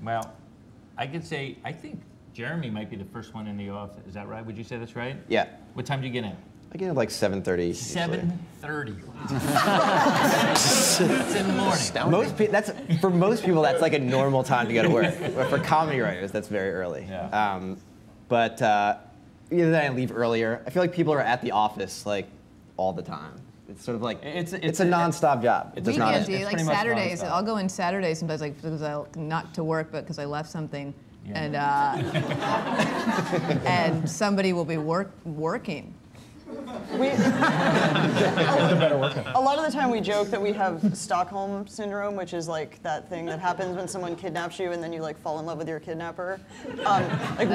Well, I could say, I think Jeremy might be the first one in the office. Is that right? Would you say that's right? Yeah. What time do you get in? I get in like 7:30. 7:30. That's in the morning. For most people, that's like a normal time to go to work. But for comedy writers, that's very early. Yeah. But either that, I leave earlier. I feel like people are at the office like all the time. It's sort of like it's a nonstop job. It's weekends, like Saturdays. I'll go in Saturdays sometimes, like because not to work, but because I left something, and and somebody will be working. A lot of the time we joke that we have Stockholm syndrome, which is like that thing that happens when someone kidnaps you and then you like fall in love with your kidnapper. Like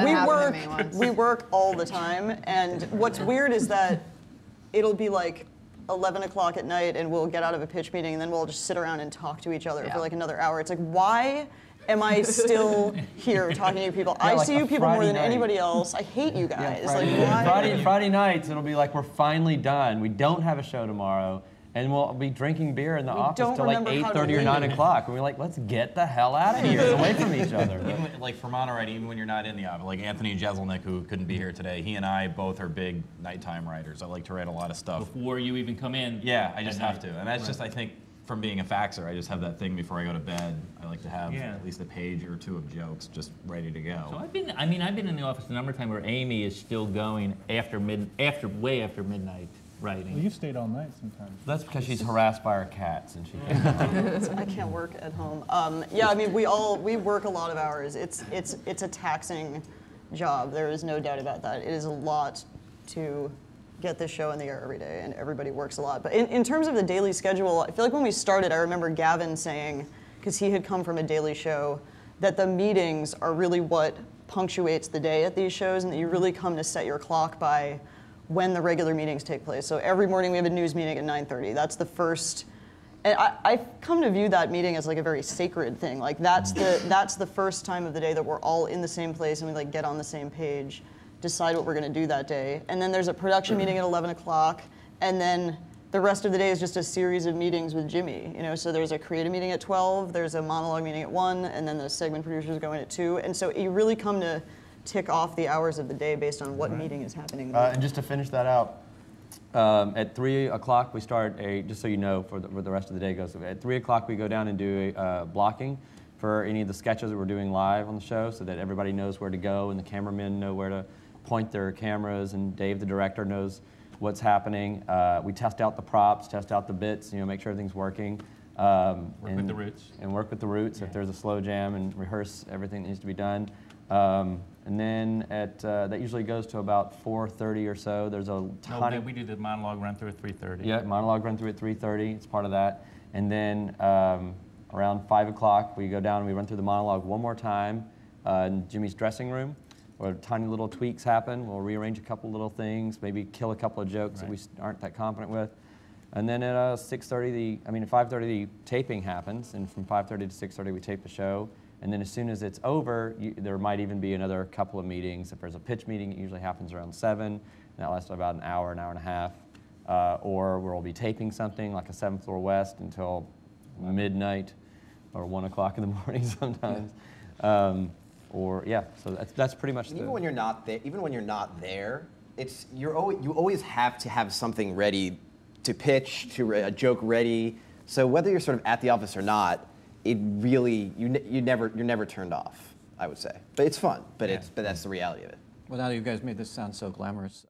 we work all the time, and what's weird is that it'll be like 11 o'clock at night and we'll get out of a pitch meeting and then we'll just sit around and talk to each other for like another hour. It's like, why am I still here talking to you people? I see you people more than anybody else. I hate you guys. Friday nights, it'll be like we're finally done. We don't have a show tomorrow, and we'll be drinking beer in the office till like 8:30 or 9 o'clock. And we're like, let's get the hell out of here, away from each other. Like for Monterey, even when you're not in the office, like Anthony Jeselnik, who couldn't be here today, he and I both are big nighttime writers. I like to write a lot of stuff. Before you even come in. Yeah, I just have to. And that's just, I think, from being a faxer, I just have that thing before I go to bed. I like to have at least a page or two of jokes just ready to go. So I've been in the office a number of times where Amy is still going way after midnight writing. Well, you've stayed all night sometimes. That's because she's harassed by her cats and she can't. I can't work at home. Yeah, I mean, we work a lot of hours. It's a taxing job. There is no doubt about that. It is a lot to get this show in the air every day, and everybody works a lot. But in terms of the daily schedule, I feel like when we started, I remember Gavin saying, because he had come from a daily show, that the meetings are really what punctuates the day at these shows, and that you really come to set your clock by when the regular meetings take place. So every morning we have a news meeting at 9:30. That's the first, and I've come to view that meeting as like a very sacred thing. Like that's the first time of the day that we're all in the same place and we like get on the same page, decide what we're going to do that day. And then there's a production meeting at 11 o'clock, and then the rest of the day is just a series of meetings with Jimmy. You know, so there's a creative meeting at 12, there's a monologue meeting at 1, and then the segment producers go in at 2. And so you really come to tick off the hours of the day based on what meeting is happening. And just to finish that out, at 3 o'clock we start just so you know for the rest of the day goes, at 3 o'clock we go down and do a blocking for any of the sketches that we're doing live on the show so that everybody knows where to go and the cameramen know where to point their cameras, and Dave, the director, knows what's happening. We test out the props, test out the bits, you know, make sure everything's working. Work with the roots. And work with the roots if there's a slow jam, and rehearse everything that needs to be done. And then that usually goes to about 4:30 or so. There's a ton of... we do the monologue run through at 3:30. Yeah, monologue run through at 3:30. It's part of that. And then around 5 o'clock, we go down and we run through the monologue one more time in Jimmy's dressing room, where tiny little tweaks happen. We'll rearrange a couple little things, maybe kill a couple of jokes that we aren't that confident with. And then at 5:30 the taping happens, and from 5:30 to 6:30 we tape the show. And then as soon as it's over, there might even be another couple of meetings. If there's a pitch meeting, it usually happens around 7, and that lasts about an hour and a half. Or we'll be taping something like a 7th Floor West until midnight or 1 o'clock in the morning sometimes. So that's pretty much even when you're not there, you always have to have something ready to pitch, a joke ready. So whether you're sort of at the office or not, it really you're never turned off, I would say. But it's fun. But that's the reality of it. Well, now that you guys made this sound so glamorous.